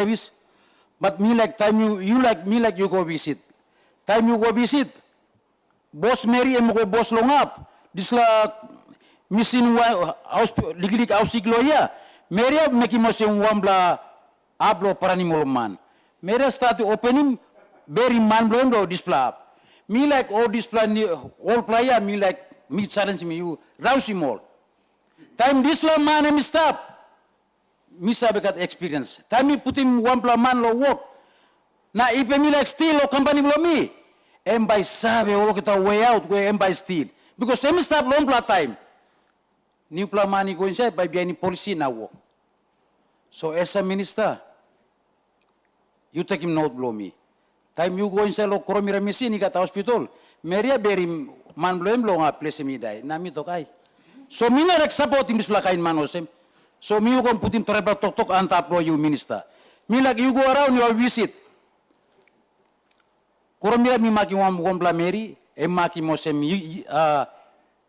service, but me like time you like me like you go visit. Time you go visit, boss Mary and go boss long up. This la missing house liglig house igloya. Mary making mo siyang wambla ablo para ni molman. Mary start opening very man blondo display. Me like all display all player me like me challenge me you rousey more. Time this la man and stop. Me sabi kat experience. Time me put him one man lo work. Na ipe me like steal lo company lo me. And by sabi all kita way out way and by steal. Because them stop long pla time. New pla money go inside by behind policy na work. So as a minister, you take him note blow me. Time you go inside lo koromira machine kat hospital. Meria beri man blow him lo nga place me die. Na mi to kay. So me na support him bisla kain manosem. So me you can put him trouble tok antap lo you minister. Me like you go around you visit. Koromira mi maki wambla Mary, e maki mosem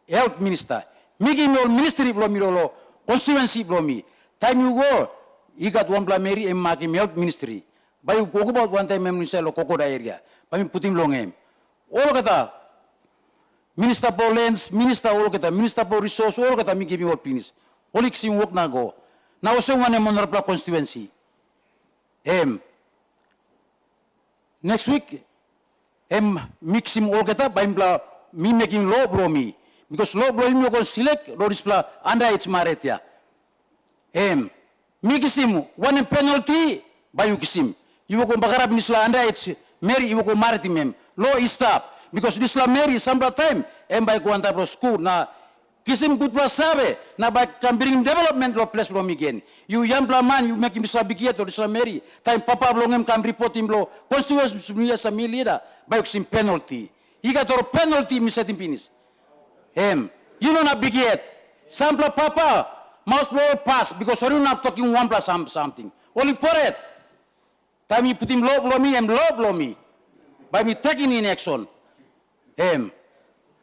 health minister. Me gi no ministry blo mi lo constituency blo mi. Time you go, you got wambla Mary e maki health ministry. By you go about one time minister lo kokoda area. By me put him long him. All kata minister for lands, minister all kata, minister for resource all kata me give me all finish. Olik sing work na go. Na uso one monarpla constituency. Next week, mix him all kata by me making law bro me. Because law bro him you can select law display under its maretia. Me kisim one penalty by you kisim. You can bagarab nisla under its Mary you can maritim law is stop. Because this la Mary some time by go anta pro school na kisim good plus sabe na ba can bring development lo place from again. You young man you make him sabikiat or Islam Mary. Time papa blongem can report him lo constituency sa milida by kisim penalty. He got or penalty misatin pinis. You know na bigiet. Sampla papa must blow pass because are you not talking one plus something. Only for it. Time you put him low blow me and low blow me. By me taking in action.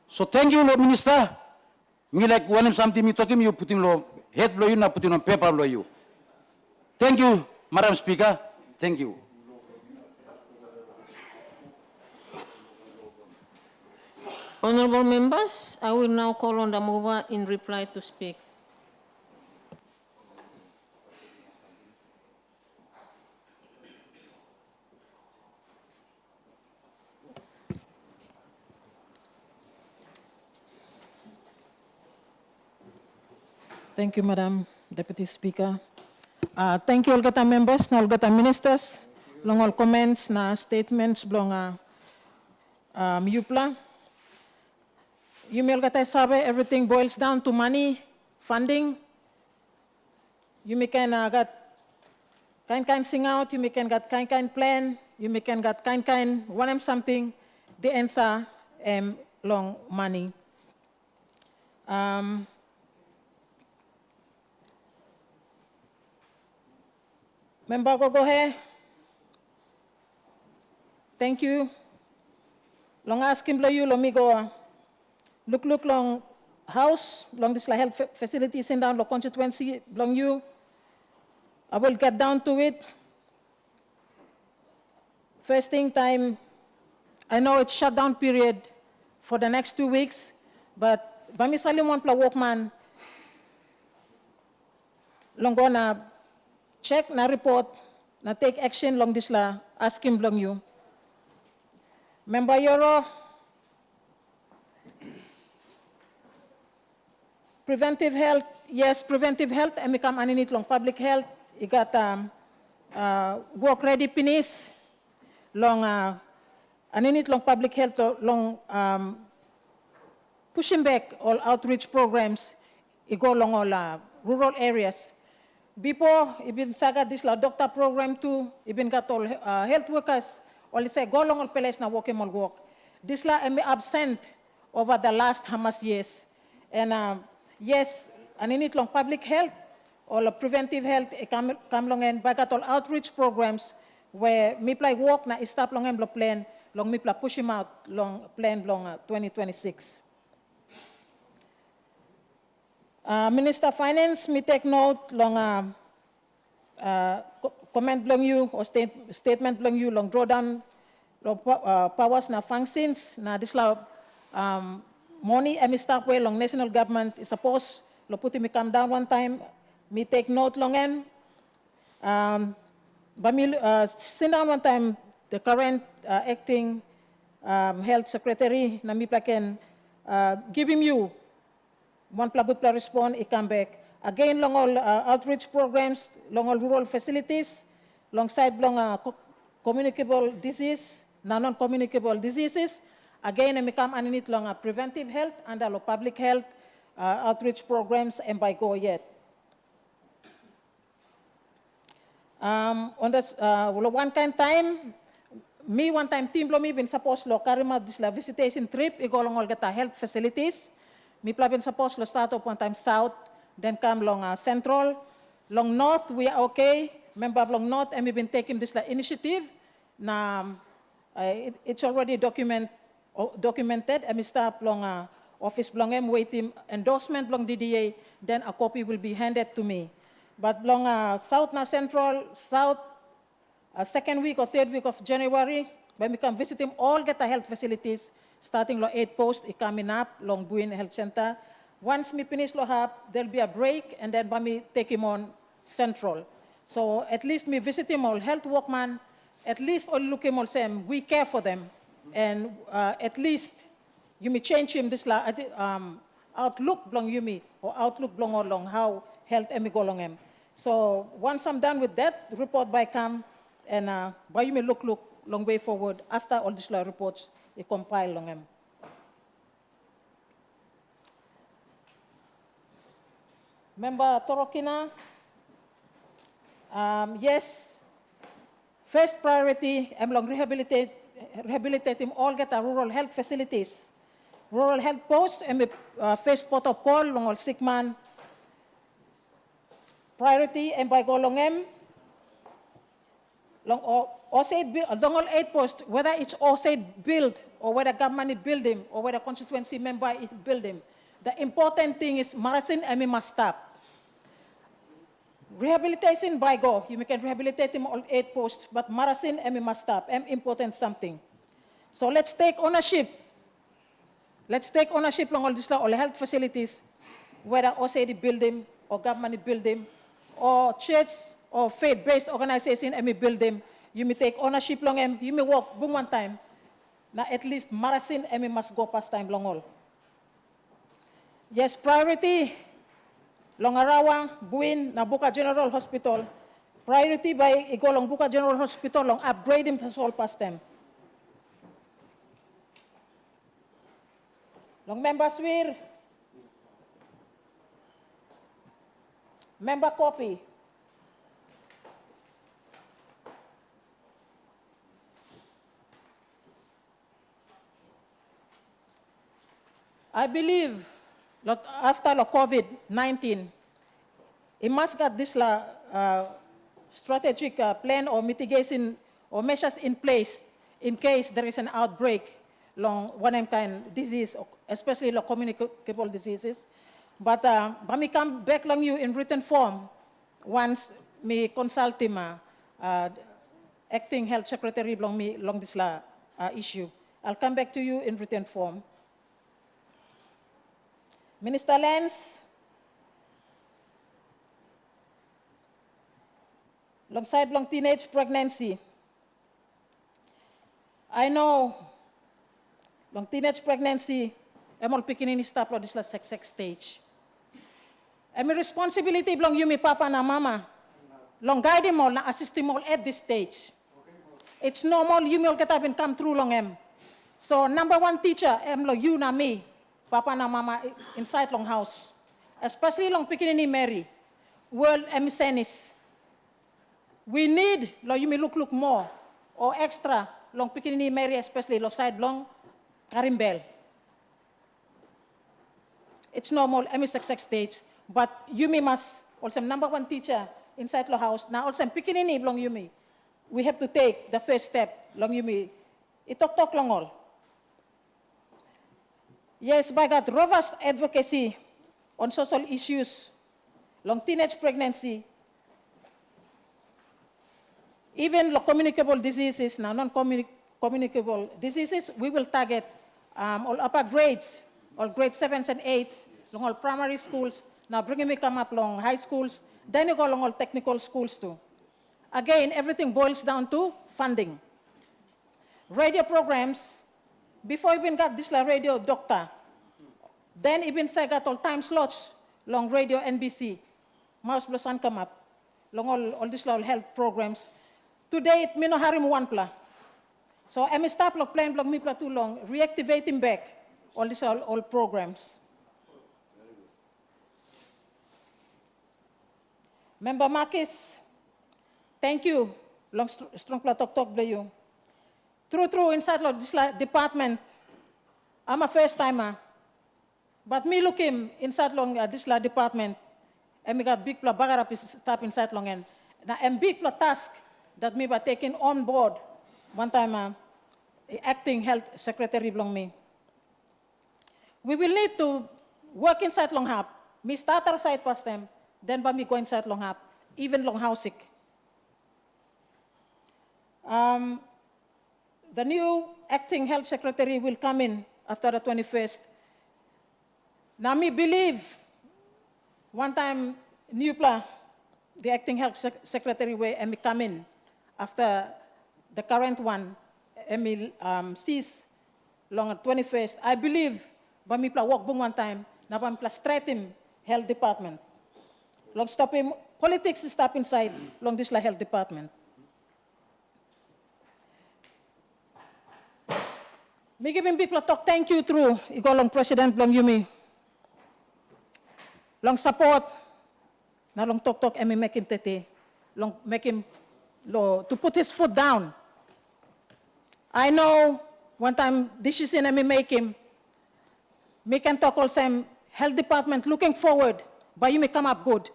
So thank you Lord Minister. Me like when something me talking, you put him low head blow you, not put him on paper blow you. Thank you, Madam Speaker. Thank you. Honorable members, I will now call on the mover in reply to speak. Thank you, Madam Deputy Speaker. Thank you, all gata members, na all gata ministers, long all comments, na statements, blong Yupla. You may all gata sabe, everything boils down to money, funding. You may can get kind sing out, you may can get kind plan, you may can get kind one something, the answer long money. Member go ahead. Thank you. Long asking below you, let me go. Look long house, long this health facilities in down the constituency, long you. I will get down to it. First thing time, I know it's shutdown period for the next 2 weeks, but Bami Salimon Pla Workman, long gonna check na report, na take action long this la, ask him long you. Member Yoro, preventive health, yes, preventive health, and become aninit long public health. You got work ready pinis, long aninit long public health, long pushing back all outreach programs, you go long all rural areas. Before, ibin saga this la doctor program too, ibin got all health workers, all say go long all place na work all work. This la am absent over the last Hamas years. And yes, and in it long public health, all preventive health, come long and back at all outreach programs where me play work na stop long and plan, long me play push him out long plan long 2026. Minister of Finance, me take note long comment long you or statement long you long drawdown long powers na functions na disla money emi staff way long national government is supposed lo puti me come down one time me take note long em but me sit down one time the current acting health secretary na mi plaken give him you one good respond he come back again long all outreach programs long all rural facilities alongside long communicable disease non-communicable diseases again I come underneath long preventive health and public health outreach programs and by go yet on this one kind time me one time team lo me been supposed lo karima this la visitation trip igo long all get health facilities me pla been supposed lo start up one time south then come long central long north we are okay member long north and we been taking this la initiative na it's already documented and we start long office long em waiting endorsement long DDA then a copy will be handed to me but long south na central south second week or third week of January, when we come visit him, all get the health facilities, starting lo 8 posts, coming up, long Buin Health Center. Once me finish lo hap, there'll be a break, and then by me take him on central. So at least me visit him all health workman, at least all look him all same, we care for them. And at least you may change him this outlook long you me, or outlook long or long, how health emi go long em. So once I'm done with that, report by come, and by you may look long way forward after all these reports they compile long them. Member Torokina, yes, first priority I'm long rehabilitate him all get rural health facilities, rural health posts and first port of call long all sick man. Priority and by go long em. Long all 8 posts, whether it's OSAID build or whether government is building or whether constituency member is building, the important thing is Marasin and must stop. Rehabilitation by go, you can rehabilitate him all 8 posts, but Marasin and must stop. Important something. So let's take ownership. Let's take ownership long all this all health facilities, whether OSAID building or government building or church or faith-based organization and me build them, you may take ownership long em, you may walk boom one time. Now at least Marasin and me must go past time long all. Yes, priority long Arawang, Buin, Nabuka General Hospital. Priority by Igo long Buka General Hospital long upgrade him to all past time. Long members wir member copy. I believe that after the COVID-19, it must get this strategic plan or mitigation or measures in place in case there is an outbreak long one kind disease, especially the communicable diseases. But when we come back long you in written form, once me consult him, acting health secretary long this issue, I'll come back to you in written form. Minister Lenz, alongside long teenage pregnancy. I know long teenage pregnancy, I'm picking in stop this sex stage. I'm a responsibility long you me papa na mama. Long guide him all, na assist him all at this stage. It's normal you may get up and come through long em. So number one teacher, long you na me. Papa na mama inside long house. Especially long Pikinini Mary. World emisenis. We need long you may look more or extra long Pikinini Mary, especially long side long Karimbel. It's normal emisex stage, but you may must also number one teacher inside the house. Now also Pikinini long you may. We have to take the first step long you may. It talk long all. Yes, by God, robust advocacy on social issues, long teenage pregnancy, even communicable diseases, now non-communicable diseases, we will target all upper grades, all grade 7s and 8s, long all primary schools, now bringing me come up along high schools, then you go along all technical schools too. Again, everything boils down to funding. Radio programs, before even got this radio doctor, then even say got all time slots, long radio NBC, Mouse Plus and come up, long all this health programs. Today, it may not harim one pla. So I stop like playing block me pla too long, reactivating back all these all programs. Member Marcus, thank you. Long strong pla talk blay you. True, inside this department, I'm a first timer. But me look him inside long this department, and we got big pla bagarap stop inside long end. Now and big pla task that me by taking on board one time acting health secretary belong me. We will need to work inside long hub. Me start our side past them, then by me go inside long hub, even long housing. The new acting health secretary will come in after the 21st. Now me believe one time new plan, the acting health secretary will come in after the current one cease long at 21st. I believe but me work one time, now me straighten health department. Long stop him, politics is stop inside long this health department. Me giving people talk thank you through iko long President Long Yumi. Long support, na long talk and me make him tete, long make him to put his foot down. I know one time decision and me make him, me can talk also health department looking forward, but you may come up good.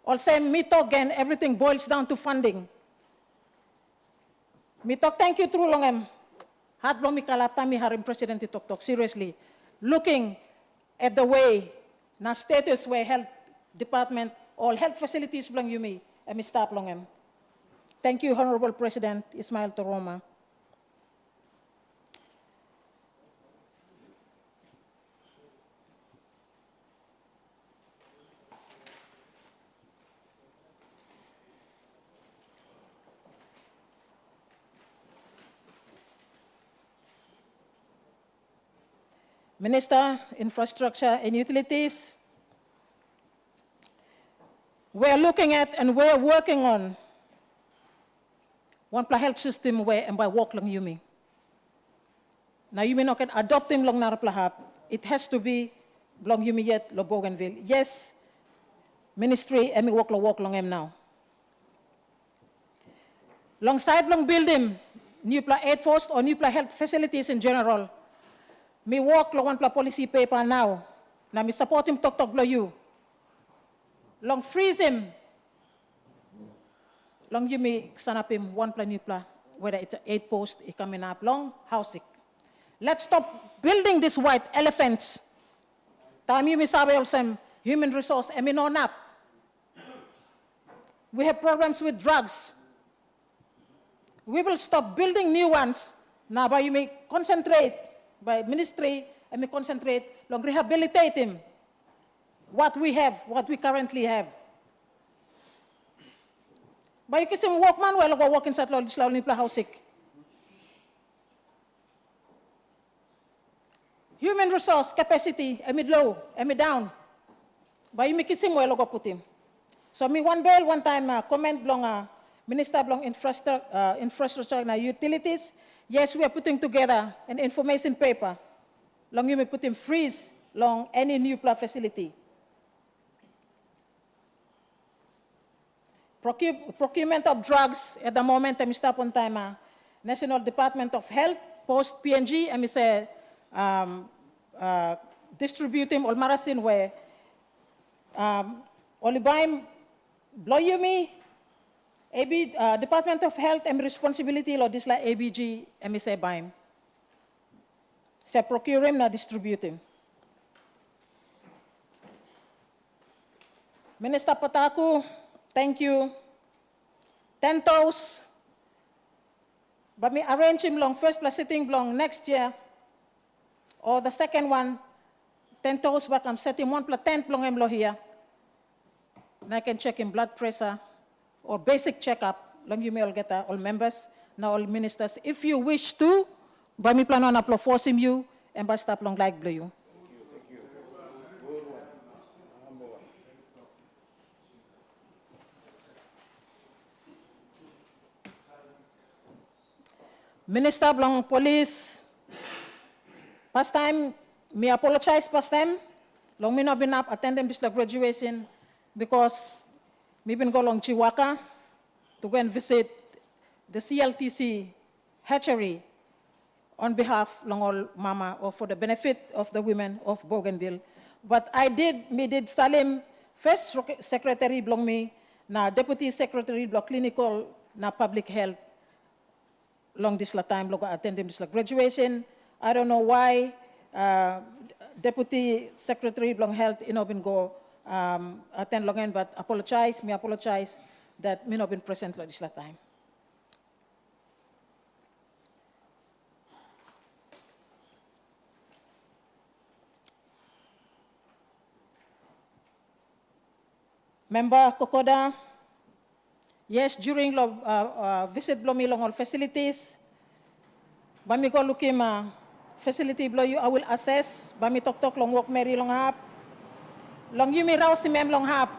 Also me talk again, everything boils down to funding. Me talk thank you through long Hat blong mi kalapta mi harim President talk seriously, looking at the way na status where health department, all health facilities belong you me, and me stop long Thank you, Honorable President Ismail Toroma. Minister, Infrastructure and Utilities, we're looking at and we're working on one health system where and by work long Yumi. Now you may not can adopt him long Naraplahap. It has to be long Yumi yet lo Bougainville. Yes, ministry and me work long him now. Long side long building new aid force or new health facilities in general. Me work long one policy paper now. Now me support him talk blow you. Long freeze him. Long you me sanap him one new whether it's 8 post, it coming up long housing. Let's stop building these white elephants. Time you me sabi also human resource and me no nap. We have problems with drugs. We will stop building new ones. Now by you may concentrate by ministry and we concentrate long rehabilitate him. What we have, what we currently have. But you can say work man well go work inside this law housing. Human resource capacity, emi low, emi down. But you make him well go put him. So me one bill one time comment belong Minister belong infrastructure and utilities. Yes, we are putting together an information paper. Long you may put him freeze long any new facility. Procurement of drugs at the moment I'm stop on time. National Department of Health post PNG and say distributing all marasin where Olibaim blow you me. Department of Health and responsibility lo this like ABG MSA BIM. Sa procure him na distribute him. Minister Pataku, thank you. 10 toes, but me arrange him long first plus sitting long next year, or the second one, 10 toes back, I'm setting 1 plus 10 long him lo here. And I can check him blood pressure or basic checkup, long you may all get all members, now all ministers. If you wish to, by me plan on upload forcing you, and by stop long like blue you. Minister Blanc Police, past time, me apologize past time. Long me not been up attending this graduation because me been go long Chiwaka to go and visit the CLTC hatchery on behalf long all mama or for the benefit of the women of Bougainville. But me did Salim, first secretary belong me, na deputy secretary belong clinical na public health. Long this time, long attending this graduation. I don't know why Deputy Secretary belong health been go attend long but me apologize that me not been present this time. Member Kokoda, yes, during visit below me long all facilities, by me go look him facility below you, I will assess, by me talk long walk Mary long hap. Long you may rouse him long hap.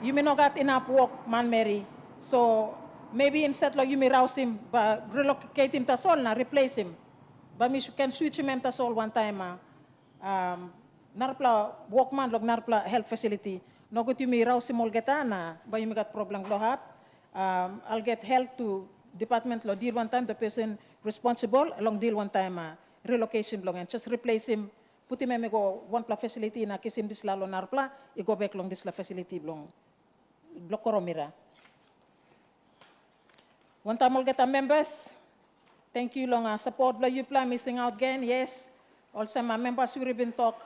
You may not get enough work, man Mary. So maybe instead long you may rouse him, but relocate him to Sol na replace him. But me can switch him to Sol one time. Narpla workman long narpla health facility. No good you may rouse him all geta na, but you may got problem lo hap. I'll get help to department lo deal one time, the person responsible, along deal one time relocation long and just replace him, put him and go one pla facility na kiss him this lalo narpla, I go back long this la facility long blokoromira. One time all get members, thank you long support lo you plan missing out again, yes. Also my members we been talk,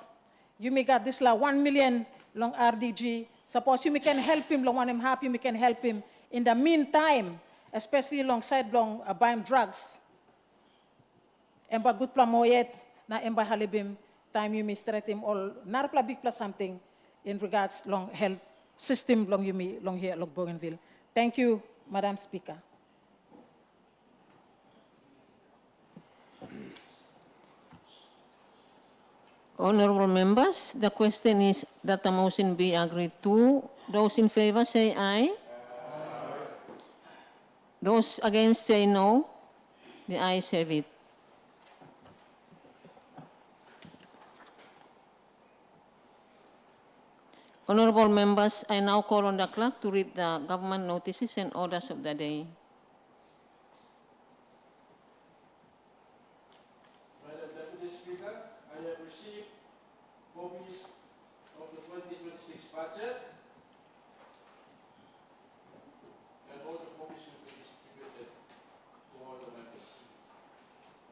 you may got this la 1 million long RDG. Suppose you can help him, long one him happy, you can help him. In the meantime, especially alongside long buying drugs. Emba good plan mo yet, na emba halibim, time you may straight him all, narapla big plus something in regards long health system long you may long here long Bougainville. Thank you, Madam Speaker. Honorable members, the question is that the motion be agreed to. Those in favor say aye. Those against say no. The ayes have it. Honorable members, I now call on the clerk to read the government notices and orders of the day. Madam Deputy Speaker, I have received copies of the 2026 budget, and all the copies will be distributed to all the members.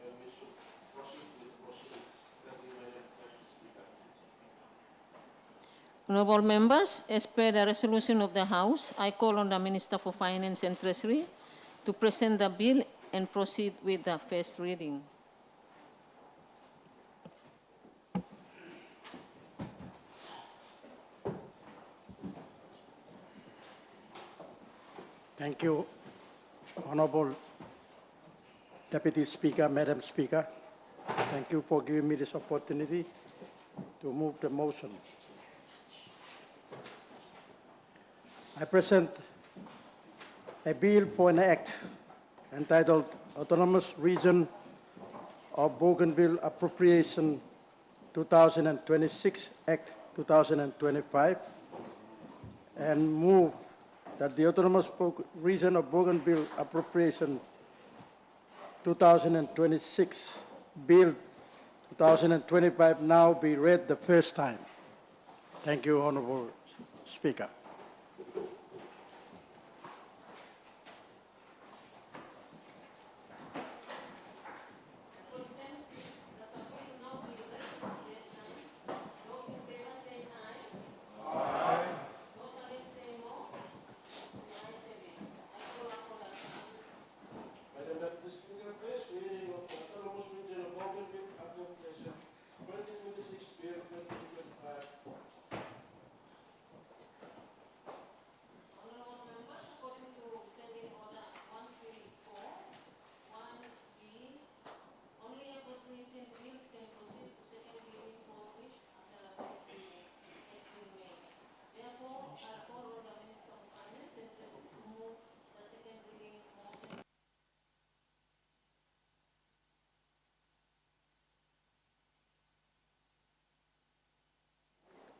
And we should proceed with proceedings. Thank you, Madam Deputy Speaker. Honorable members, as per the resolution of the House, I call on the Minister for Finance and Treasury to present the bill and proceed with the first reading. Thank you, Honorable Deputy Speaker, Madam Speaker. Thank you for giving me this opportunity to move the motion. I present a bill for an act entitled Autonomous Region of Bougainville Appropriation 2026 Act 2025 and move that the Autonomous Region of Bougainville Appropriation 2026 Bill 2025 now be read the first time. Thank you, Honorable Speaker.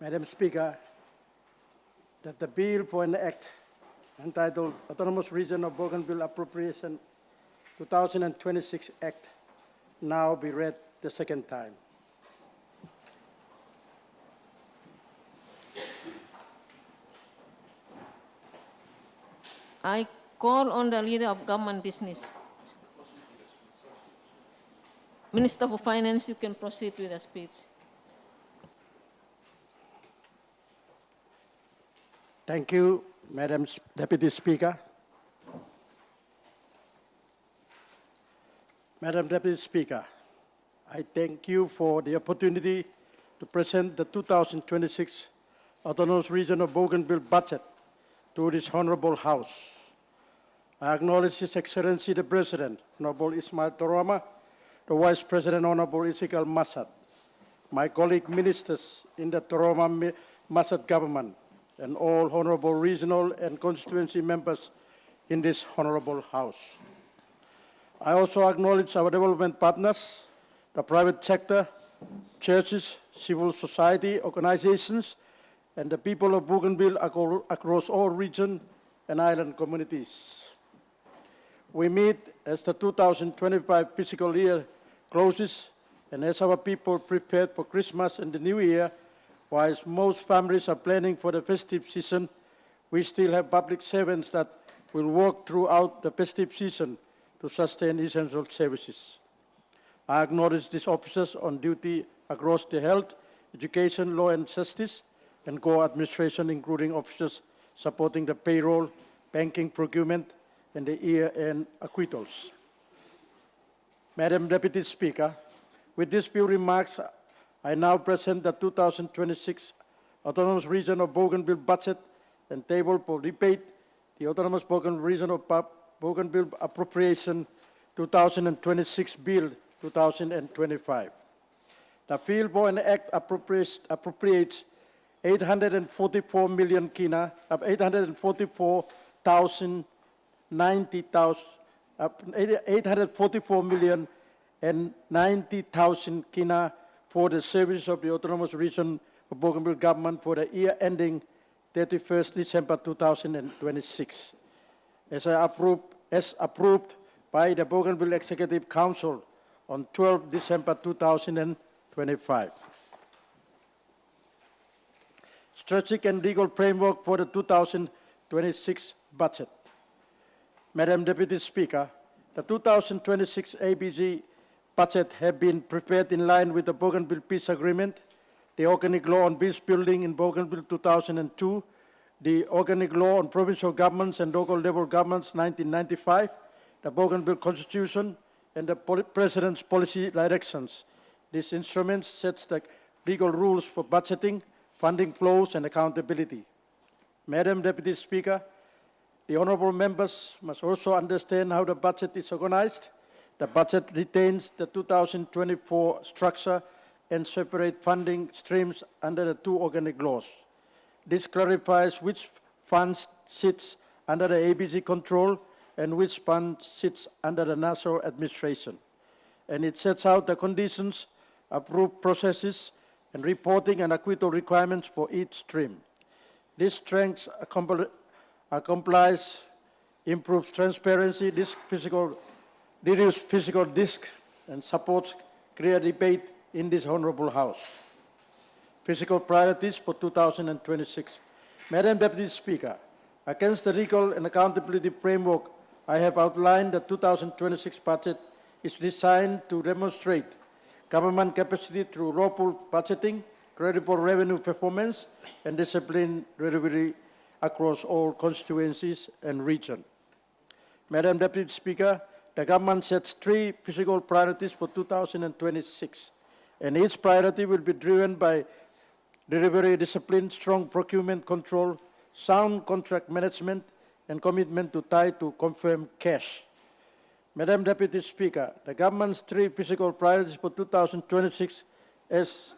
Madam Speaker, that the bill for an act entitled Autonomous Region of Bougainville Appropriation 2026 Act now be read the second time. I call on the Leader of Government Business. Minister for Finance, you can proceed with the speech. Thank you, Madam Deputy Speaker. Madam Deputy Speaker, I thank you for the opportunity to present the 2026 Autonomous Region of Bougainville budget to this Honorable House. I acknowledge His Excellency the President, Honorable Ismail Toroma, the Vice President, Honorable Ezekiel Massad, my colleague ministers in the Toroma Massad government, and all honorable regional and constituency members in this honorable House. I also acknowledge our development partners, the private sector, churches, civil society organizations, and the people of Bougainville across all region and island communities. We meet as the 2025 fiscal year closes and as our people prepare for Christmas and the New Year. Whilst most families are planning for the festive season, we still have public servants that will work throughout the festive season to sustain essential services. I acknowledge these officers on duty across the health, education, law and justice, and core administration, including officers supporting the payroll, banking, procurement, and the year-end acquittals. Madam Deputy Speaker, with these few remarks, I now present the 2026 Autonomous Region of Bougainville budget and table for debate the Autonomous Bougainville Region of Bougainville Appropriation 2026 Bill 2025. The bill for an act appropriates 844 million kina, 844 million and 90,000 kina for the service of the Autonomous Region of Bougainville Government for the year ending 31st December 2026, as approved by the Bougainville Executive Council on 12 December 2025. Strategic and legal framework for the 2026 budget. Madam Deputy Speaker, the 2026 ABG budget have been prepared in line with the Bougainville Peace Agreement, the Organic Law on Peace Building in Bougainville 2002, the Organic Law on Provincial Governments and Local Level Governments 1995, the Bougainville Constitution, and the President's policy directions. This instrument sets the legal rules for budgeting, funding flows, and accountability. Madam Deputy Speaker, the honorable members must also understand how the budget is organized. The budget retains the 2024 structure and separate funding streams under the two organic laws. This clarifies which fund sits under the ABG control and which fund sits under the national administration. And it sets out the conditions, approved processes, and reporting and acquittal requirements for each stream. This strengthens complies, improves transparency, reduces physical risk, and supports clear debate in this honorable House. Physical priorities for 2026. Madam Deputy Speaker, against the legal and accountability framework I have outlined, the 2026 budget is designed to demonstrate government capacity through robust budgeting, credible revenue performance, and disciplined delivery across all constituencies and regions. Madam Deputy Speaker, the government sets 3 physical priorities for 2026, and each priority will be driven by delivery discipline, strong procurement control, sound contract management, and commitment to tie to confirmed cash. Madam Deputy Speaker, the government's 3 physical priorities for 2026 as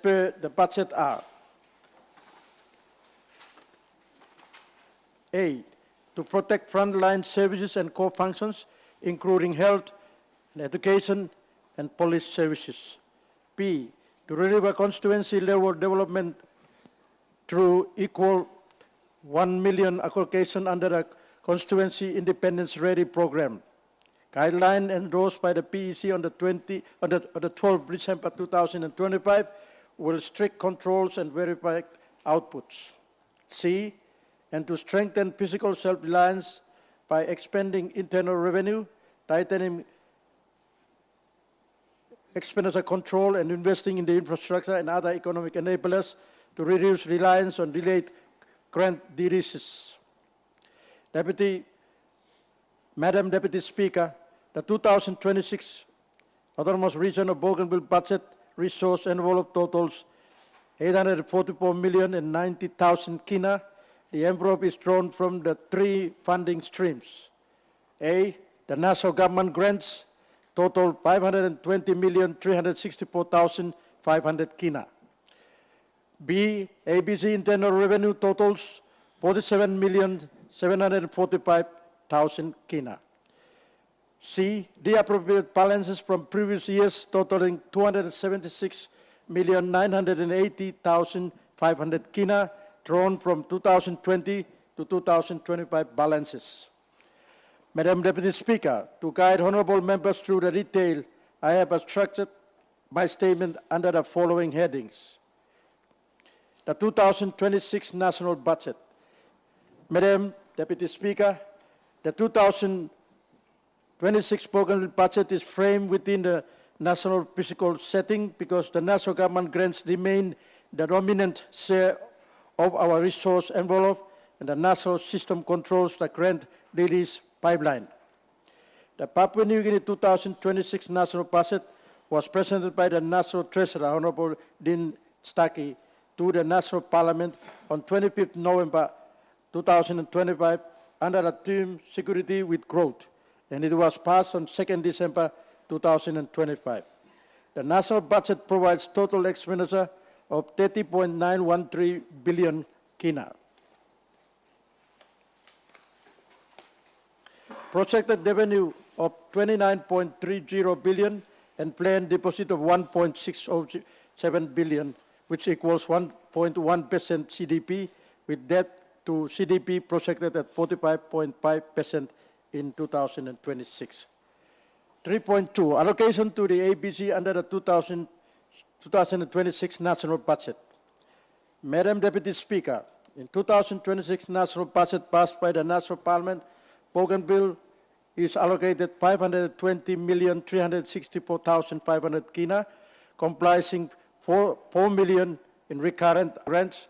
per the budget are: A, to protect frontline services and core functions, including health and education and police services. B, to deliver constituency level development through equal 1 million allocation under the Constituency Independence Ready Program. Guideline endorsed by the PEC on the 12th December 2025 will strict controls and verify outputs. C, and to strengthen fiscal self-reliance by expanding internal revenue, tightening expenditure control, and investing in the infrastructure and other economic enablers to reduce reliance on delayed grant releases. Madam Deputy Speaker, the 2026 Autonomous Region of Bougainville budget resource envelope totals 844,090,000 kina. The envelope is drawn from the three funding streams. A, the national government grants total 520,364,500 kina. B, ABC internal revenue totals 47,745,000 kina. C, the appropriate balances from previous years totaling 276,980,500 kina drawn from 2020 to 2025 balances. Madam Deputy Speaker, to guide honorable members through the detail, I have structured my statement under the following headings. The 2026 national budget. Madam Deputy Speaker, the 2026 Bougainville budget is framed within the national fiscal setting because the national government grants remain the dominant share of our resource envelope and the national system controls the grant release pipeline. The Papua New Guinea 2026 national budget was presented by the National Treasurer, Honorable Dean Stuckey, to the National Parliament on 25th November 2025 under the theme Security with Growth, and it was passed on 2nd December 2025. The national budget provides total expenditure of 30.913 billion kina. Projected revenue of 29.30 billion and planned deposit of 1.607 billion, which equals 1.1% CDP, with debt to CDP projected at 45.5% in 2026. 3.2, allocation to the ABC under the 2026 national budget. Madam Deputy Speaker, in 2026 national budget passed by the National Parliament, Bougainville is allocated 520,364,500 kina, comprising 4 million in recurrent grants,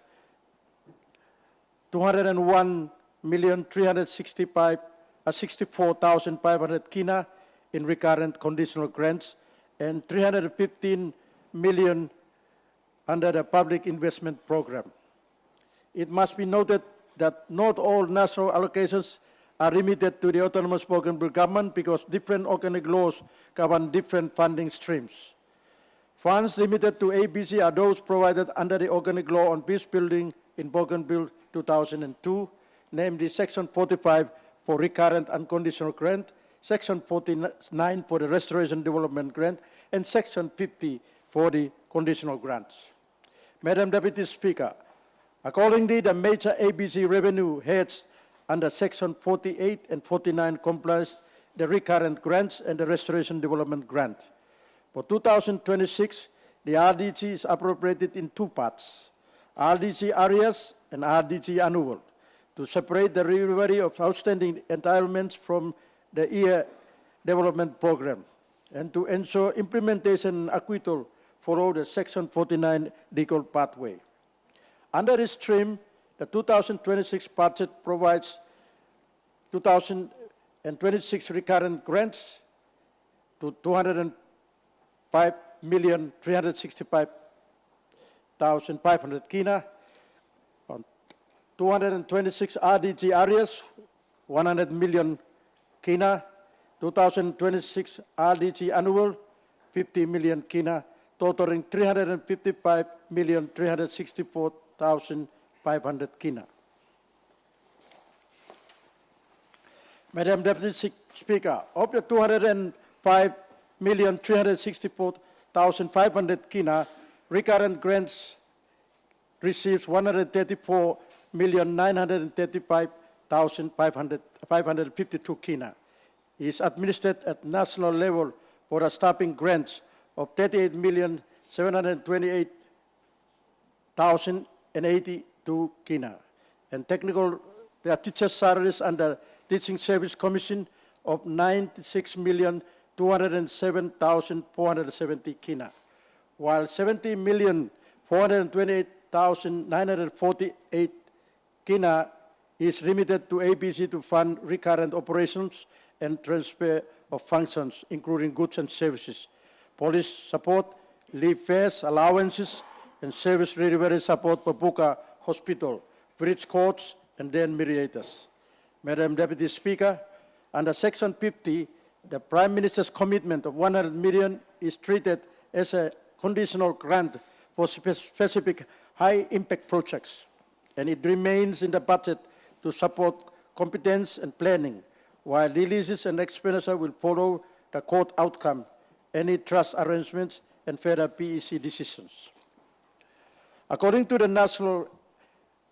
201,364,500 kina in recurrent conditional grants, and 315 million under the public investment program. It must be noted that not all national allocations are remitted to the autonomous Bougainville government because different organic laws govern different funding streams. Funds remitted to ABC are those provided under the organic law on peace building in Bougainville 2002, namely Section 45 for recurrent unconditional grant, Section 49 for the restoration development grant, and Section 50 for the conditional grants. Madam Deputy Speaker, accordingly, the major ABC revenue heads under Section 48 and 49 comprise the recurrent grants and the restoration development grant. For 2026, the RDG is appropriated in two parts, RDG areas and RDG annual, to separate the recovery of outstanding entitlements from the year development program, and to ensure implementation and acquittal follow the Section 49 legal pathway. Under this stream, the 2026 budget provides 2026 recurrent grants to 205,365,500 kina, on 226 RDG areas, 100 million kina, 2026 RDG annual, 50 million kina, totaling 355,364,500 kina. Madam Deputy Speaker, of the 205,364,500 kina, recurrent grants receives 134,935,552 kina. Is administered at national level for a staffing grants of 38,728,082 kina. And technical teacher salaries under Teaching Service Commission of 96,207,470 kina, while 70,428,948 kina is remitted to ABC to fund recurrent operations and transfer of functions, including goods and services, police support, leave fares, allowances, and service delivery support for Buka Hospital, bridge courts, and then mediators. Madam Deputy Speaker, under Section 50, the Prime Minister's commitment of 100 million is treated as a conditional grant for specific high-impact projects, and it remains in the budget to support competence and planning, while releases and expenditure will follow the court outcome, any trust arrangements, and further PEC decisions. According to the national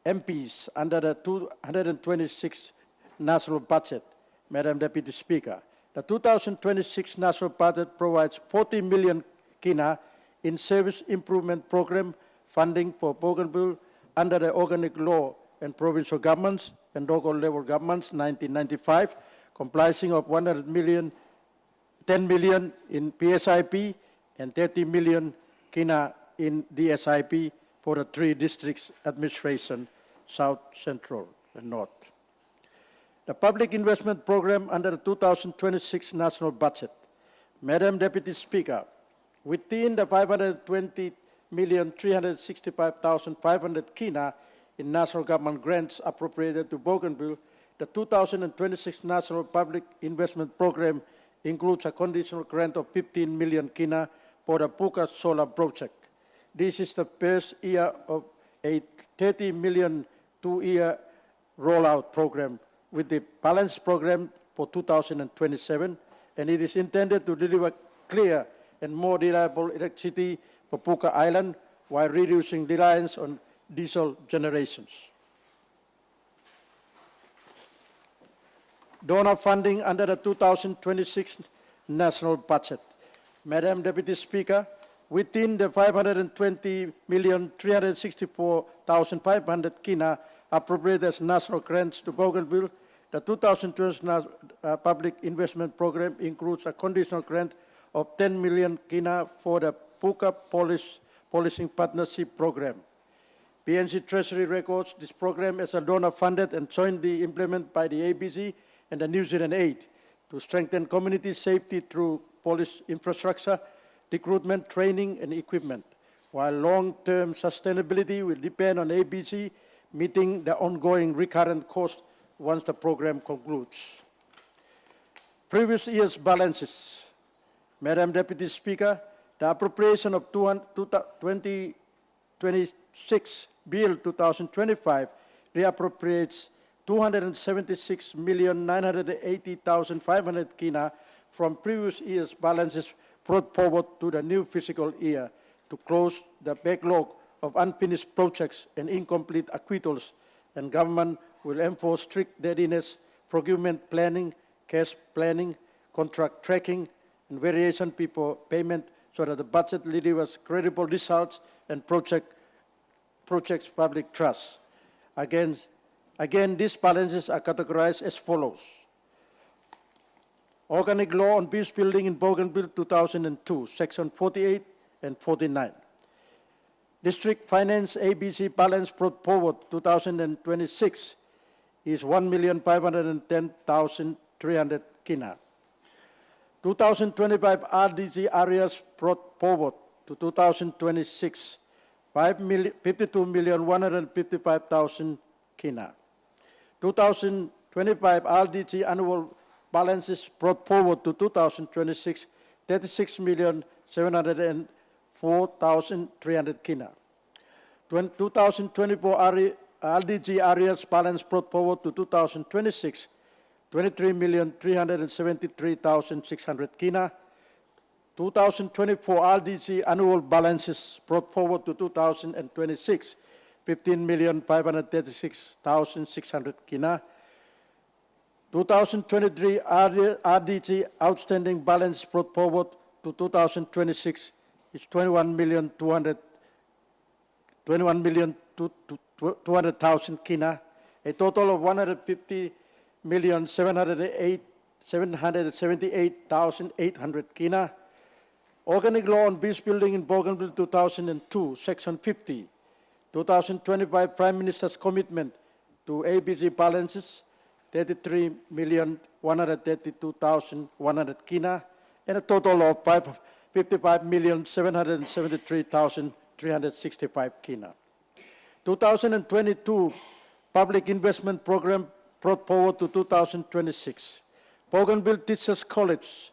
MPs under the 226 national budget, Madam Deputy Speaker, the 2026 national budget provides 40 million kina in service improvement program funding for Bougainville under the Organic Law and Provincial Governments and Local Level Governments 1995, comprising of 100 million, 10 million in PSIP and 30 million kina in DSIP for the 3 districts administration, South, Central, and North. The public investment program under the 2026 national budget. Madam Deputy Speaker, within the 520,365,500 kina in national government grants appropriated to Bougainville, the 2026 national public investment program includes a conditional grant of 15 million kina for the Puka Solar project. This is the first year of a 30 million 2-year rollout program with the balance program for 2027, and it is intended to deliver clear and more reliable electricity for Puka Island while reducing reliance on diesel generations. Donor funding under the 2026 national budget. Madam Deputy Speaker, within the 520,364,500 kina appropriated as national grants to Bougainville, the 2020 public investment program includes a conditional grant of 10 million kina for the Puka Policing Partnership Program. PNC Treasury records this program as a donor-funded and jointly implemented by the ABC and the New Zealand Aid to strengthen community safety through police infrastructure, recruitment, training, and equipment, while long-term sustainability will depend on ABC meeting the ongoing recurrent cost once the program concludes. Previous year's balances. Madam Deputy Speaker, the appropriation of 2026 Bill 2025 reappropriates 276,980,500 kina from previous year's balances brought forward to the new fiscal year to close the backlog of unfinished projects and incomplete acquittals, and government will enforce strict readiness, procurement planning, cash planning, contract tracking, and variation people payment so that the budget delivers credible results and projects public trust. Again, these balances are categorized as follows. Organic Law on Peace Building in Bougainville 2002, Section 48 and 49. District Finance ABC balance brought forward 2026 is 1,510,300 kina. 2025 RDG areas brought forward to 2026, 52,155,000 kina. 2025 RDG annual balances brought forward to 2026, 36,704,300 kina. 2024 RDG areas balance brought forward to 2026, 23,373,600 kina. 2024 RDC annual balances brought forward to 2026, 15,536,600 kina. 2023 RDC outstanding balance brought forward to 2026 is 21,200,000 kina, a total of 150,778,800 kina. Organic law on beach building in Bougainville 2002, Section 50, 2025 Prime Minister's commitment to ABC balances, 33,132,100 kina, and a total of 55,773,365 kina. 2022 Public Investment Program brought forward to 2026. Bougainville Teachers College,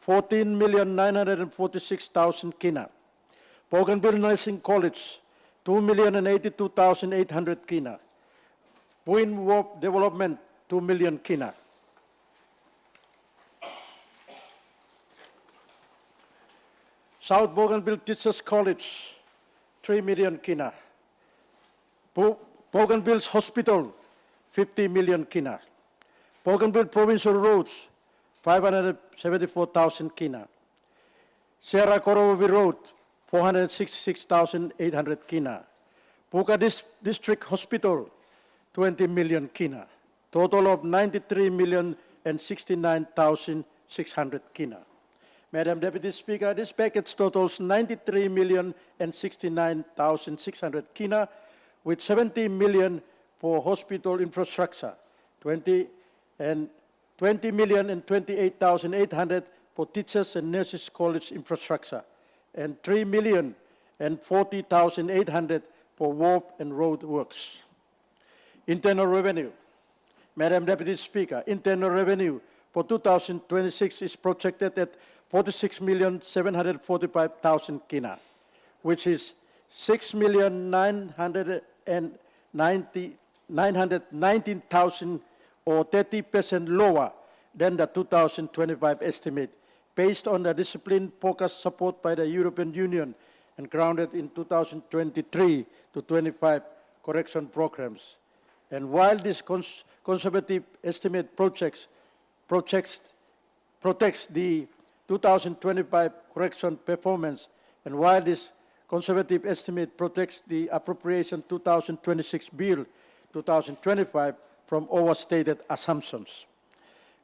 14,946,000 kina. Bougainville Nursing College, 2,082,800 kina. Buin Wharf Development, 2 million kina. South Bougainville Teachers College, 3 million kina. Bougainville's Hospital, 50 million kina. Bougainville Provincial Roads, 574,000 kina. Sierra Korovi Road, 466,800 kina. Puka District Hospital, 20 million kina. Total of 93,069,600 kina. Madam Deputy Speaker, this package totals 93,069,600 kina, with 70 million for hospital infrastructure, 20 million and 28,800 for teachers and nurses college infrastructure, and 3 million and 40,800 for wharf and road works. Internal revenue. Madam Deputy Speaker, internal revenue for 2026 is projected at 46,745,000 kina, which is 6,919,000 or 30% lower than the 2025 estimate, based on the disciplined focus support by the European Union and grounded in 2023 to 25 correction programs. And while this conservative estimate protects the 2025 correction performance, and while this conservative estimate protects the appropriation 2026 bill 2025 from overstated assumptions,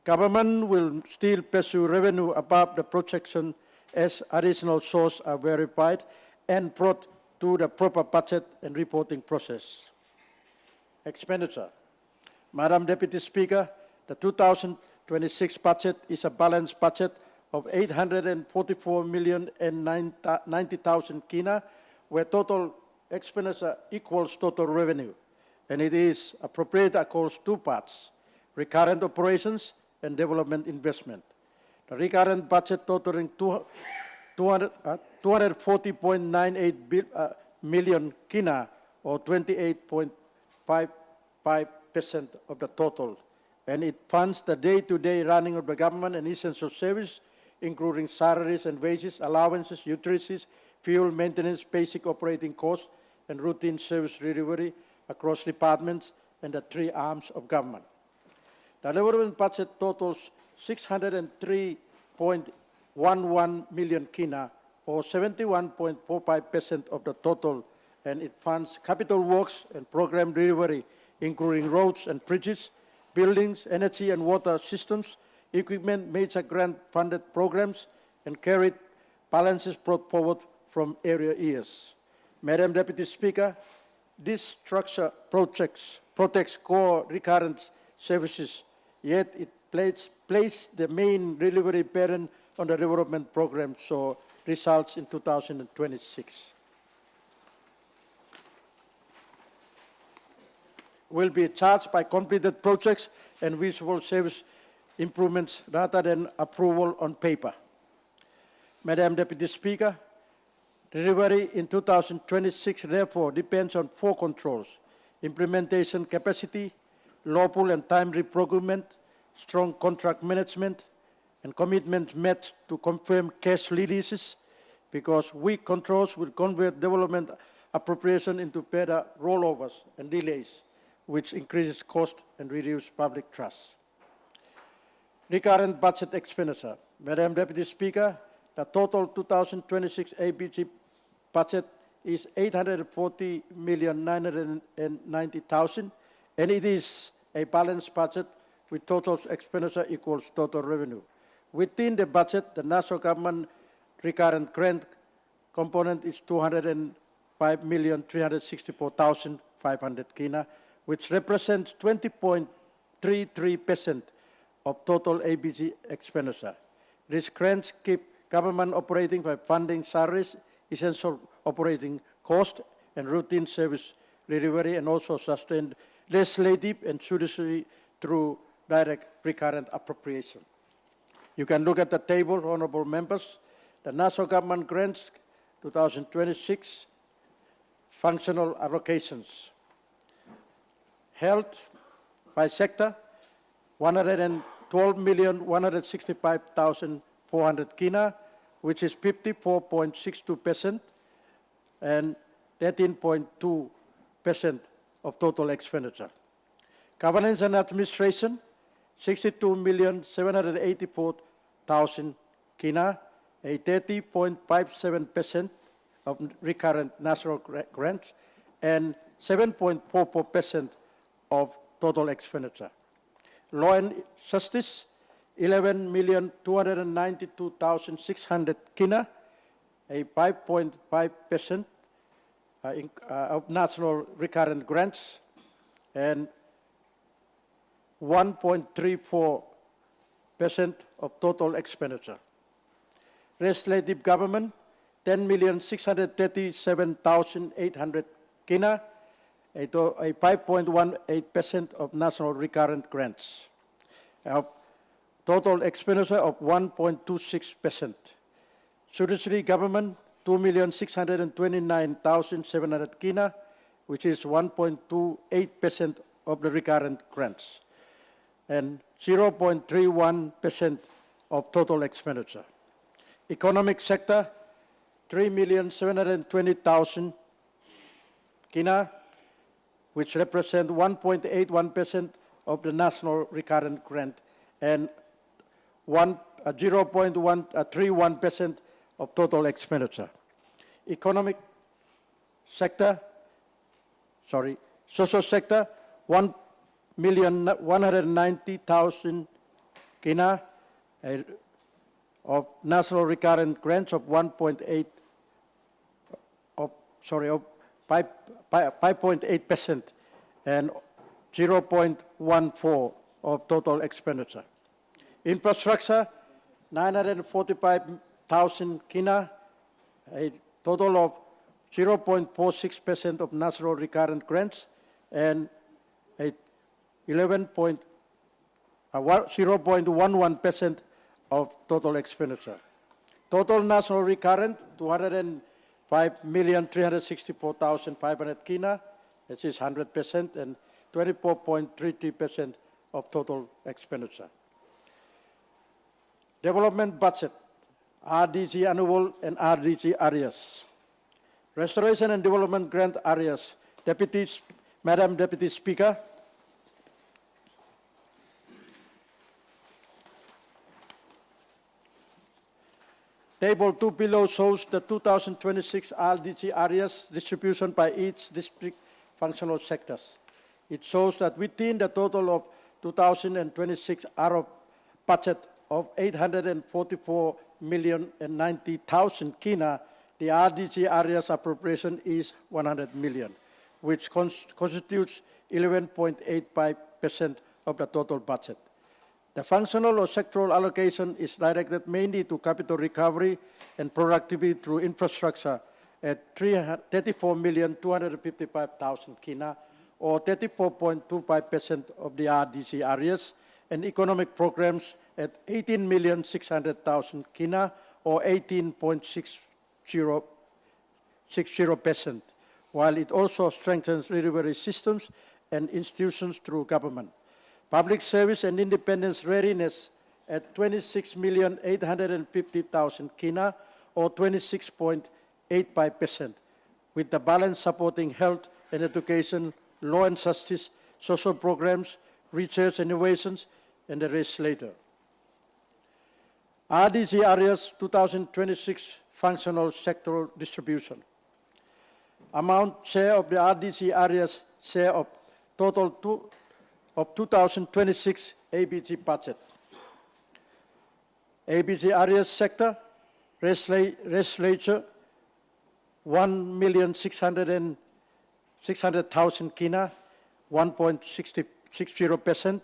government will still pursue revenue above the projection as additional sources are verified and brought to the proper budget and reporting process. Expenditure. Madam Deputy Speaker, the 2026 budget is a balanced budget of 844,090,000 kina, where total expenditure equals total revenue, and it is appropriated across two parts: recurrent operations and development investment. The recurrent budget totaling 240.98 million kina, or 28.55% of the total, and it funds the day-to-day running of the government and essential service, including salaries and wages, allowances, utilities, fuel, maintenance, basic operating costs, and routine service delivery across departments and the three arms of government. The development budget totals 603.11 million kina, or 71.45% of the total, and it funds capital works and program delivery, including roads and bridges, buildings, energy and water systems, equipment, major grant-funded programs, and carried balances brought forward from area years. Madam Deputy Speaker, this structure protects core recurrent services, yet it places the main delivery burden on the development program, so results in 2026 will be charged by completed projects and visual service improvements rather than approval on paper. Madam Deputy Speaker, delivery in 2026 therefore depends on four controls: implementation capacity, lawful and timely procurement, strong contract management, and commitments met to confirm cash releases, because weak controls will convert development appropriation into better rollovers and delays, which increases cost and reduces public trust. Recurrent budget expenditure. Madam Deputy Speaker, the total 2026 ABG budget is 840,990,000, and it is a balanced budget with total expenditure equals total revenue. Within the budget, the national government recurrent grant component is 205,364,500 kina, which represents 20.33% of total ABG expenditure. These grants keep government operating by funding salaries, essential operating cost, and routine service delivery, and also sustain legislative and judiciary through direct recurrent appropriation. You can look at the table, honorable members. The national government grants 2026 functional allocations. Health by sector, 112,165,400 kina, which is 54.62% and 13.2% of total expenditure. Governance and administration, 62,784,000 kina, a 30.57% of recurrent national grants, and 7.44% of total expenditure. Law and Justice, 11,292,600 kina, a 5.5% of national recurrent grants, and 1.34% of total expenditure. Legislative government, 10,637,800 kina, a 5.18% of national recurrent grants. Total expenditure of 1.26%. Judiciary government, 2,629,700 kina, which is 1.28% of the recurrent grants, and 0.31% of total expenditure. Economic sector, 3,720,000 kina, which represent 1.81% of the national recurrent grant, and 0.31% of total expenditure. Economic sector, social sector, 1,190,000 kina of national recurrent grants of 5.8% and 0.14% of total expenditure. Infrastructure, 945,000 kina, a total of 0.46% of national recurrent grants, and a 0.11% of total expenditure. Total national recurrent, 205,364,500 kina, which is 100%, and 24.33% of total expenditure. Development budget, RDG annual and RDG areas. Restoration and development grant areas. Madam Deputy Speaker, Table 2 below shows the 2026 RDG areas distribution by each district functional sectors. It shows that within the total of 2026 RO budget of 844,090,000 kina, the RDG areas appropriation is 100 million, which constitutes 11.85% of the total budget. The functional or sectoral allocation is directed mainly to capital recovery and productivity through infrastructure at 34,255,000 kina, or 34.25% of the RDG areas, and economic programs at 18,600,000 kina, or 18.60%, while it also strengthens delivery systems and institutions through government. Public service and independence readiness at 26,850,000 kina, or 26.85%, with the balance supporting health and education, law and justice, social programs, research and innovations, and the rest later. RDC areas 2026 functional sectoral distribution. Amount share of the RDC areas share of total of 2026 ABC budget. ABC areas sector, legislature, 1,600,000 kina, 1.60%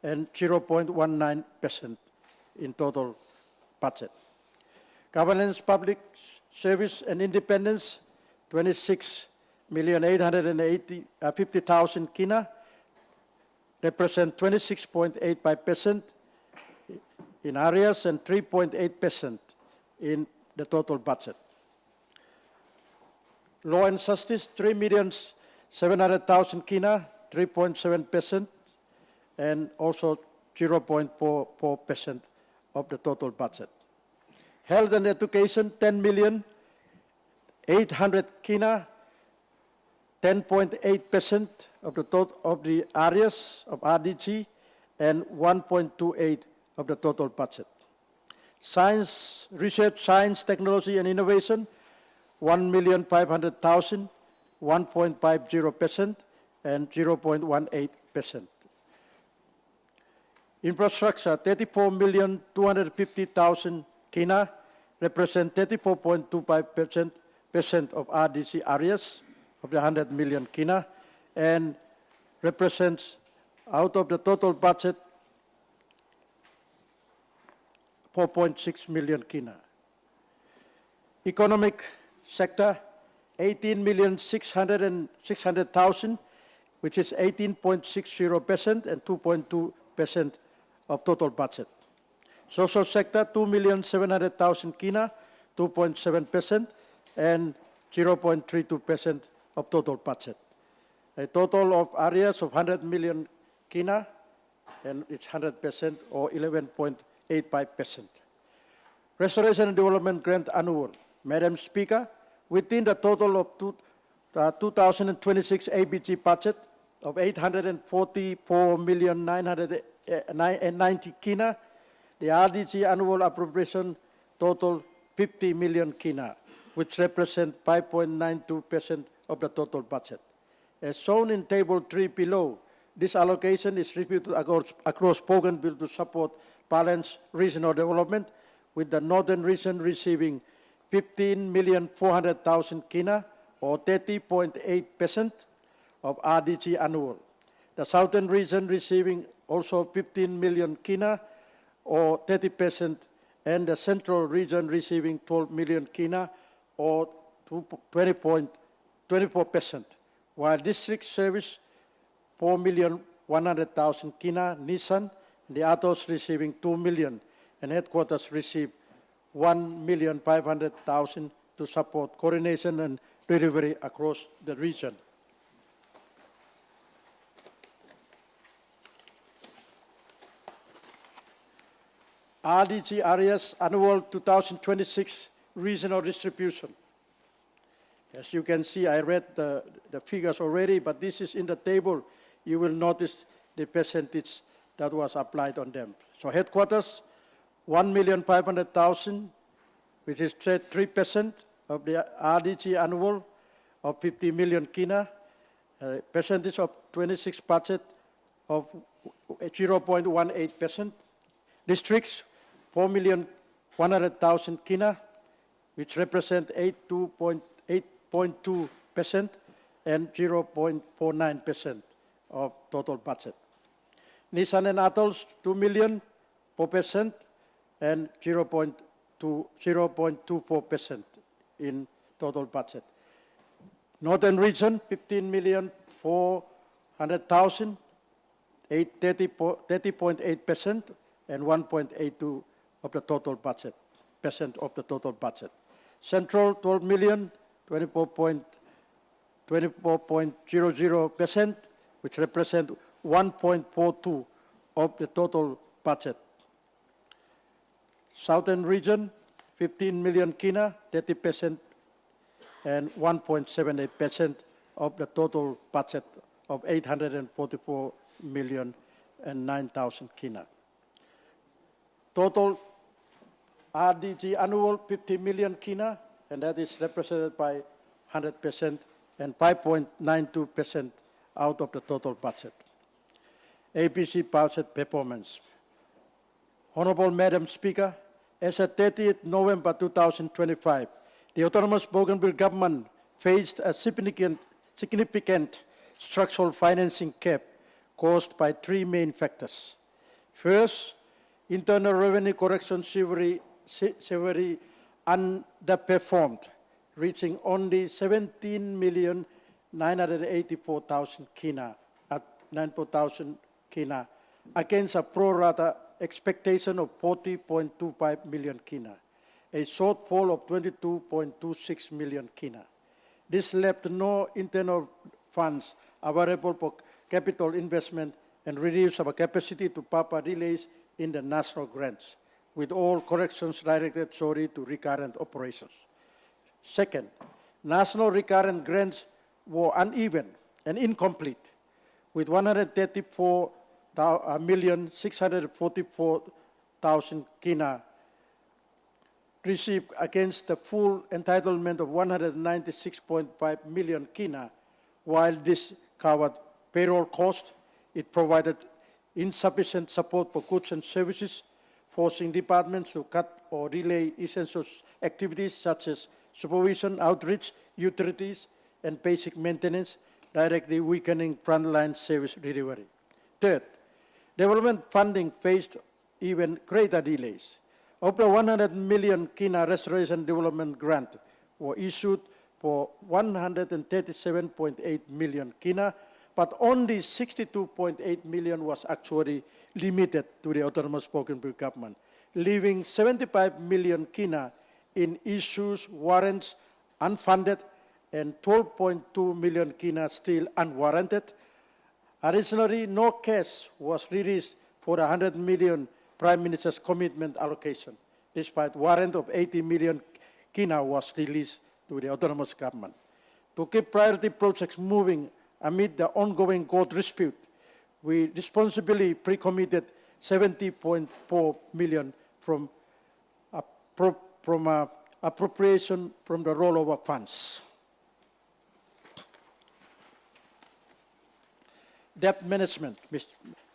and 0.19% in total budget. Governance, public service and independence, 26,850,000 kina, represent 26.85% in areas and 3.8% in the total budget. Law and justice, 3,700,000 kina, 3.7%, and also 0.44% of the total budget. Health and education, 10,800,000 kina, 10.8% of the total of the areas of RDG, and 1.28% of the total budget. Science, research, science, technology, and innovation, 1,500,000, 1.50%, and 0.18%. Infrastructure, 34,250,000 kina, represent 34.25% of RDC areas of the 100 million kina, and represents out of the total budget 4.6 million kina. Economic sector, 18,600,000, which is 18.60% and 2.2% of total budget. Social sector, 2,700,000 kina, 2.7% and 0.32% of total budget. A total of areas of 100 million kina, and it's 100% or 11.85%. Restoration and Development Grant Annual. Madam Speaker, within the total of 2026 ABG budget of 844,990 kina, the RDG annual appropriation total 50 million kina, which represent 5.92% of the total budget. As shown in Table 3 below, this allocation is distributed across Bougainville to support balanced regional development, with the northern region receiving 15,400,000 kina, or 30.8% of RDG annual. The southern region receiving also 15 million kina, or 30%, and the central region receiving 12 million kina, or 20.24%, while district service 4,100,000 kina, Nissan, the others receiving 2 million, and headquarters receive 1,500,000 to support coordination and delivery across the region. RDG areas annual 2026 regional distribution. As you can see, I read the figures already, but this is in the table. You will notice the percentage that was applied on them. So headquarters, 1,500,000, which is 3% of the RDG annual of 50 million kina, percentage of 26 budget of 0.18%. Districts, 4,100,000 kina, which represent 8.2% and 0.49% of total budget. Nissan and Atolls, 2 million, 4%, and 0.24% in total budget. Northern region, 15,400,000, 30.8%, and 1.82% of the total budget, Central, 12 million, 24.00%, which represent 1.42% of the total budget Southern region, 15 million kina, 30%, and 1.78% of the total budget of 844 million and 9,000 kina. Total RDG annual 50 million kina, and that is represented by 100% and 5.92% out of the total budget. ABC budget performance. Honorable Madam Speaker, as of 30th November 2025, the autonomous Bougainville government faced a significant structural financing gap caused by three main factors. First, internal revenue correction severely underperformed, reaching only 17,984,000 kina at 9,000 kina against a pro rata expectation of 40.25 million kina, a shortfall of 22.26 million kina. This left no internal funds available for capital investment and reduced our capacity to papa relays in the national grants, with all corrections directed solely to recurrent operations. Second, national recurrent grants were uneven and incomplete, with 134,644,000 kina received against the full entitlement of 196.5 million kina. While this covered payroll costs, it provided insufficient support for goods and services, forcing departments to cut or delay essential activities such as supervision, outreach, utilities, and basic maintenance, directly weakening frontline service delivery. Third, development funding faced even greater delays. Of the 100 million kina restoration development grant were issued for 137.8 million kina, but only 62.8 million was actually limited to the autonomous Bougainville government, leaving 75 million kina in issues, warrants, unfunded, and 12.2 million kina still unwarranted. Additionally, no cash was released for the 100 million Prime Minister's commitment allocation, despite warrant of 80 million kina was released to the autonomous government. To keep priority projects moving amid the ongoing gold dispute, we responsibly pre-committed 70.4 million from appropriation from the rollover funds. Debt management,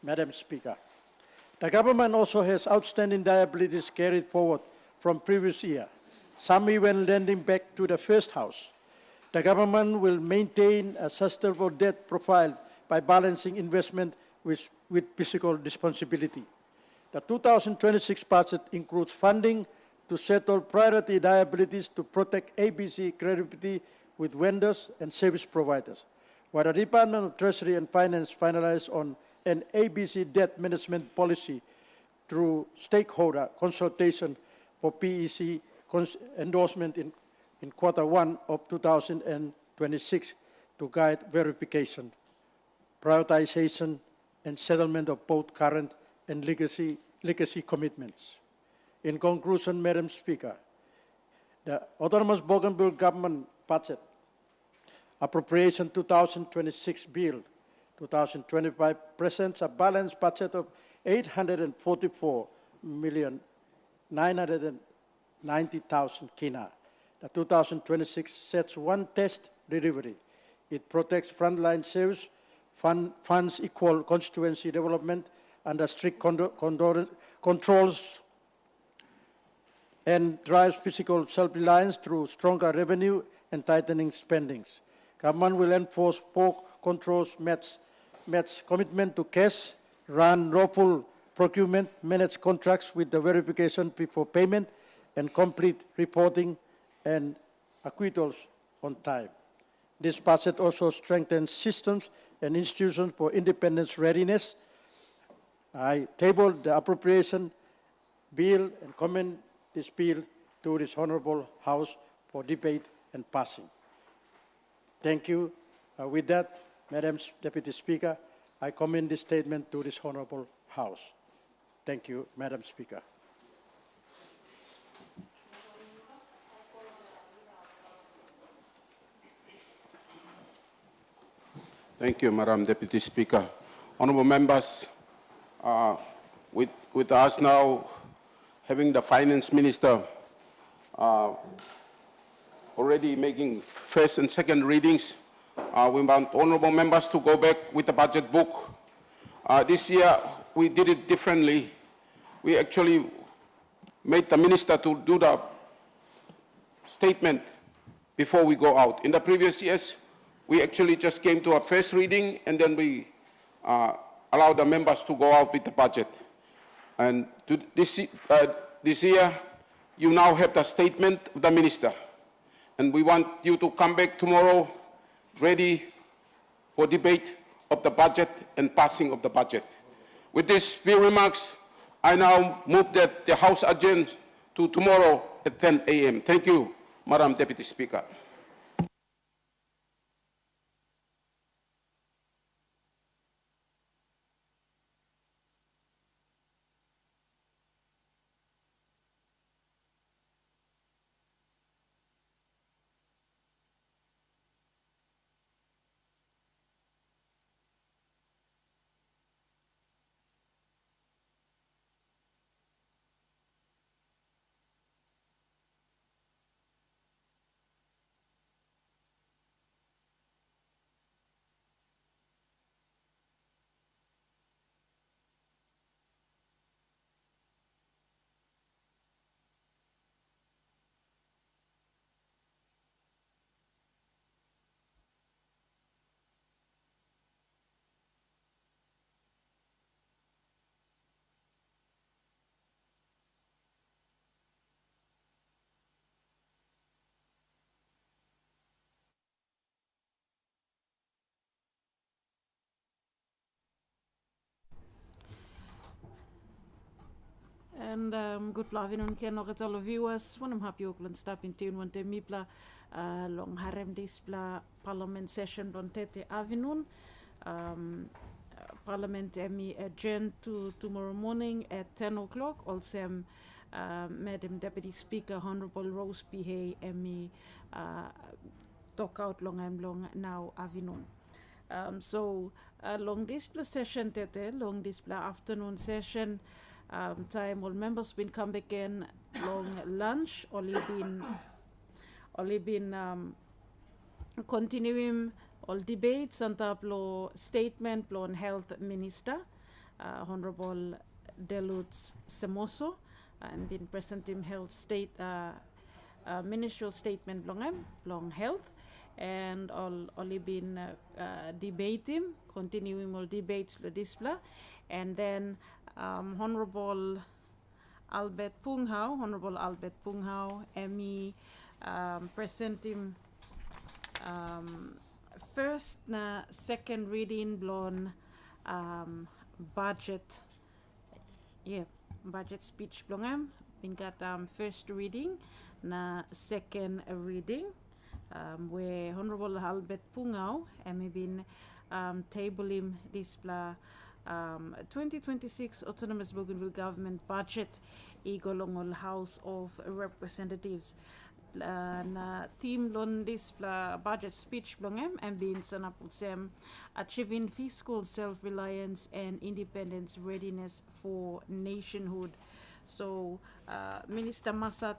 Madam Speaker. The government also has outstanding liabilities carried forward from previous year, some even lending back to the first house. The government will maintain a sustainable debt profile by balancing investment with fiscal responsibility. The 2026 budget includes funding to settle priority liabilities to protect ABC credibility with vendors and service providers, while the Department of Treasury and Finance finalized on an ABC debt management policy through stakeholder consultation for PEC endorsement in Q1 of 2026 to guide verification, prioritization, and settlement of both current and legacy commitments. In conclusion, Madam Speaker, the Autonomous Bougainville Government Budget Appropriation 2026 Bill 2025 presents a balanced budget of 844,990,000 kina. The 2026 sets one test delivery. It protects frontline service, funds equal constituency development under strict controls, and drives fiscal self-reliance through stronger revenue and tightening spendings. Government will enforce pork controls, match commitment to cash, run lawful procurement, manage contracts with the verification before payment, and complete reporting and acquittals on time. This budget also strengthens systems and institutions for independence readiness. I tabled the appropriation bill and commend this bill to this Honorable House for debate and passing. Thank you. With that, Madam Deputy Speaker, I commend this statement to this Honorable House. Thank you, Madam Speaker. Thank you, Madam Deputy Speaker. Honorable members, with us now having the Finance Minister already making first and second readings, we want honorable members to go back with the budget book. This year, we did it differently. We actually made the minister to do the statement before we go out. In the previous years, we actually just came to a first reading and then we allowed the members to go out with the budget. And this year, you now have the statement of the minister. And we want you to come back tomorrow ready for debate of the budget and passing of the budget. With these few remarks, I now move that the House adjourn to tomorrow at 10 a.m. Thank you, Madam Deputy Speaker. And good afternoon, Ken all viewers. When I'm happy Auckland stop in tune one mi pla long harem dis pla parliament session on Tete Avenue. Parliament emi adjourned to tomorrow morning at 10 o'clock. Also, Madam Deputy Speaker, Honorable Rose P. emi talk out long now Avenue. So long this session Tete, long this afternoon session. Time all members been come back in long lunch. Only been continuing all debates and the statement on health minister Honorable Delutz Semoso and been presenting health state ministerial statement long health and only been debating continuing all debates the display and then Honorable Albert Punghao, Emmy presenting first na second reading blon budget speech blongam got first reading na second reading where Honorable Albert Punghao Emmy been tabling this 2026 Autonomous Bougainville Government Budget igolongol House of Representatives na theme lon this budget speech blongem and being sanapulsem achieving fiscal self-reliance and independence readiness for nationhood. So Minister Punghao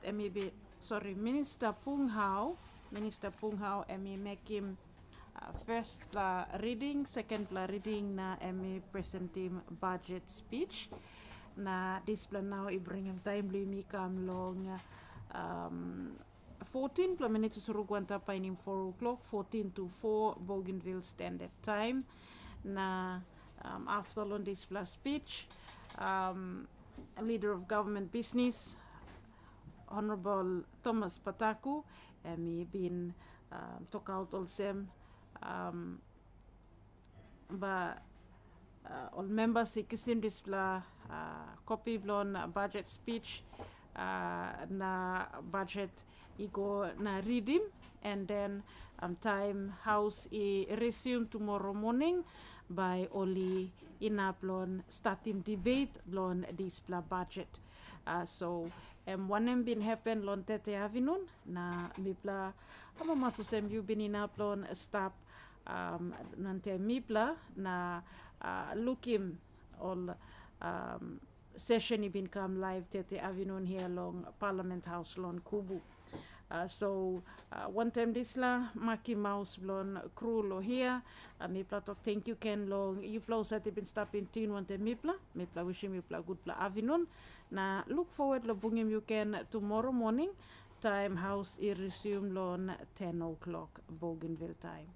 make him first reading, second reading na presenting budget speech na this plan now i-bring him timely mi kam long 14 minutes suruguan tapay nim 4 o'clock 14 to 4 Bougainville Standard Time na after long this speech Leader of Government Business Honorable Thomas Pataku been talk out also all members ikisim this copy blon budget speech na budget igo na reading and then time house resume tomorrow morning by only inaplon starting debate blon this budget so one been happen lon Tete Avenue na mipla masusem you been inaplon stop nante mipla na lukim all session ibin come live tete avinon here long Parliament House lon Kubu. One time this la Maki Mouse blon crew lo here. Mipla talk thank you Ken long you plos at ibin stop in tin one time mipla wishing mipla good pla avinon. Na look forward lo bungim you can tomorrow morning. Time house resume lon 10 o'clock Bougainville time.